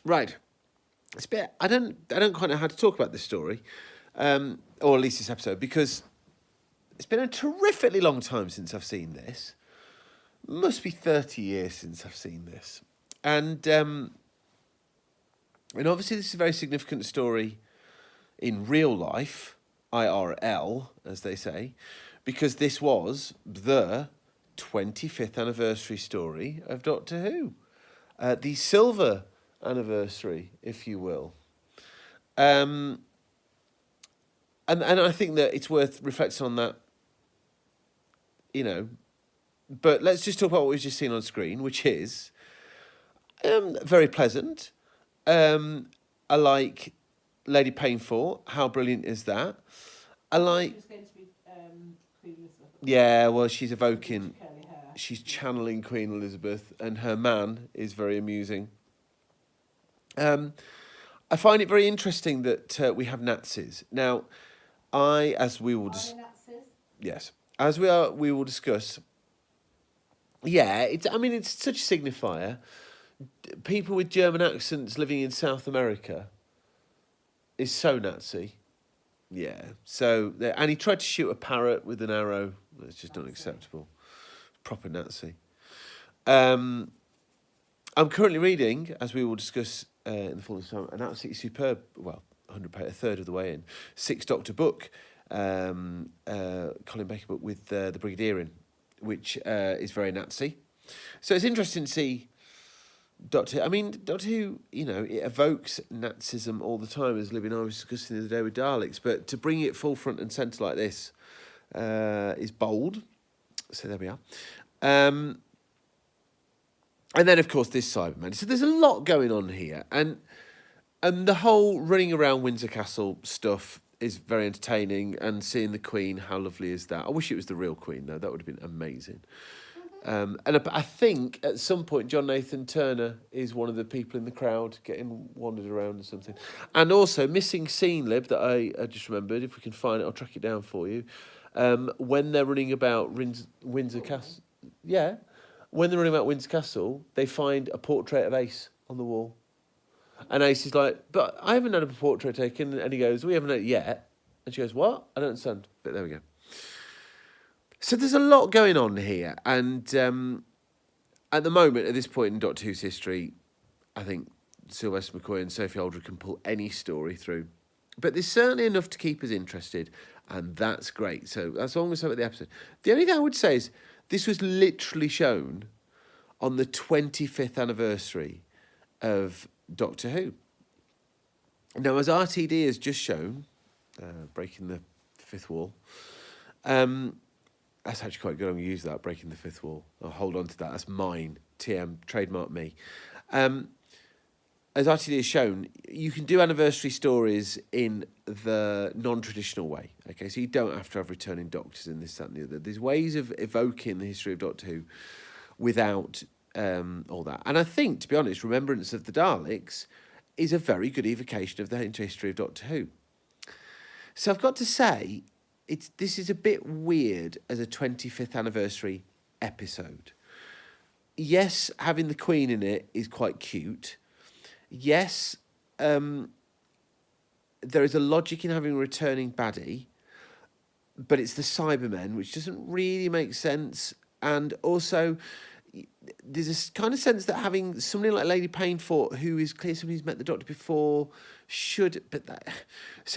Right. It's a bit. I don't quite know how to talk about this story, or at least this episode, because it's been a terrifically long time since I've seen this. Must be 30 years since I've seen this, and obviously this is a very significant story in real life, IRL, as they say, because this was the 25th anniversary story of Doctor Who, the silver anniversary, if you will. And I think that it's worth reflecting on that, But let's just talk about what we've just seen on screen, which is very pleasant. I like Lady Painfort. How brilliant is that? I like... She's going to be Queen Elizabeth. Yeah, well, she's evoking... Curly hair. She's channeling Queen Elizabeth, and her man is very amusing. I find it very interesting that we have Nazis. Now, as we will... Are they Nazis? Yes. As we will discuss... Yeah, it's such a signifier. People with German accents living in South America is so Nazi. Yeah. So, and he tried to shoot a parrot with an arrow. That's just unacceptable. Proper Nazi. I'm currently reading, as we will discuss in the fullness of time, an absolutely superb, well, 100 page, a third of the way in, 6 Doctor book, Colin Baker book with the Brigadier in, which is very Nazi. So it's interesting to see Doctor Who, it evokes Nazism all the time, as Libby and I was discussing the other day with Daleks, but to bring it full front and centre like this is bold. So there we are. And then, of course, this Cyberman. So there's a lot going on here. And the whole running around Windsor Castle stuff is very entertaining, and seeing the Queen, how lovely is that? I wish it was the real Queen, though. That would have been amazing. And I think at some point John Nathan Turner is one of the people in the crowd getting wandered around or something. And also, missing scene, Lib, that I just remembered. If we can find it, I'll track it down for you. When they're running about Windsor Castle... Yeah. When they're running about Windsor Castle, they find a portrait of Ace on the wall. And Ace is like, but I haven't had a portrait taken. And he goes, we haven't had it yet. And she goes, what? I don't understand. But there we go. So there's a lot going on here. And at the moment, at this point in Doctor Who's history, I think Sylvester McCoy and Sophie Aldred can pull any story through. But there's certainly enough to keep us interested. And that's great. So that's all I'm going to say about the episode. The only thing I would say is this was literally shown on the 25th anniversary of Doctor Who. Now, as RTD has just shown, breaking the fifth wall, that's actually quite good. I'm going to use that, breaking the fifth wall. I'll hold on to that. That's mine. TM, trademark me. As RTD has shown, you can do anniversary stories in the non-traditional way. Okay, so you don't have to have returning Doctors in this, that, and the other. There's ways of evoking the history of Doctor Who without all that. And I think, to be honest, Remembrance of the Daleks is a very good evocation of the history of Doctor Who. So I've got to say, this is a bit weird as a 25th anniversary episode. Yes, having the Queen in it is quite cute. Yes, there is a logic in having a returning baddie, but it's the Cybermen, which doesn't really make sense. And also, there's a kind of sense that having somebody like Lady Painfort, who is clearly somebody who's met the Doctor before, so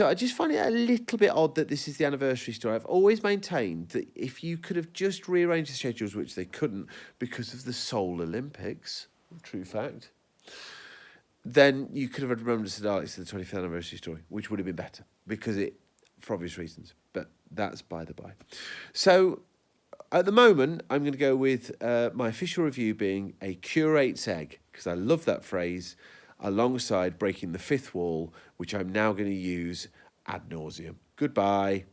I just find it a little bit odd that this is the anniversary story. I've always maintained that if you could have just rearranged the schedules, which they couldn't because of the Seoul Olympics, true fact, then you could have had Remembrance of the Daleks to the 25th anniversary story, which would have been better, for obvious reasons, but that's by the by. So, at the moment, I'm going to go with my official review being a curate's egg, because I love that phrase, alongside breaking the fifth wall, which I'm now going to use ad nauseum. Goodbye.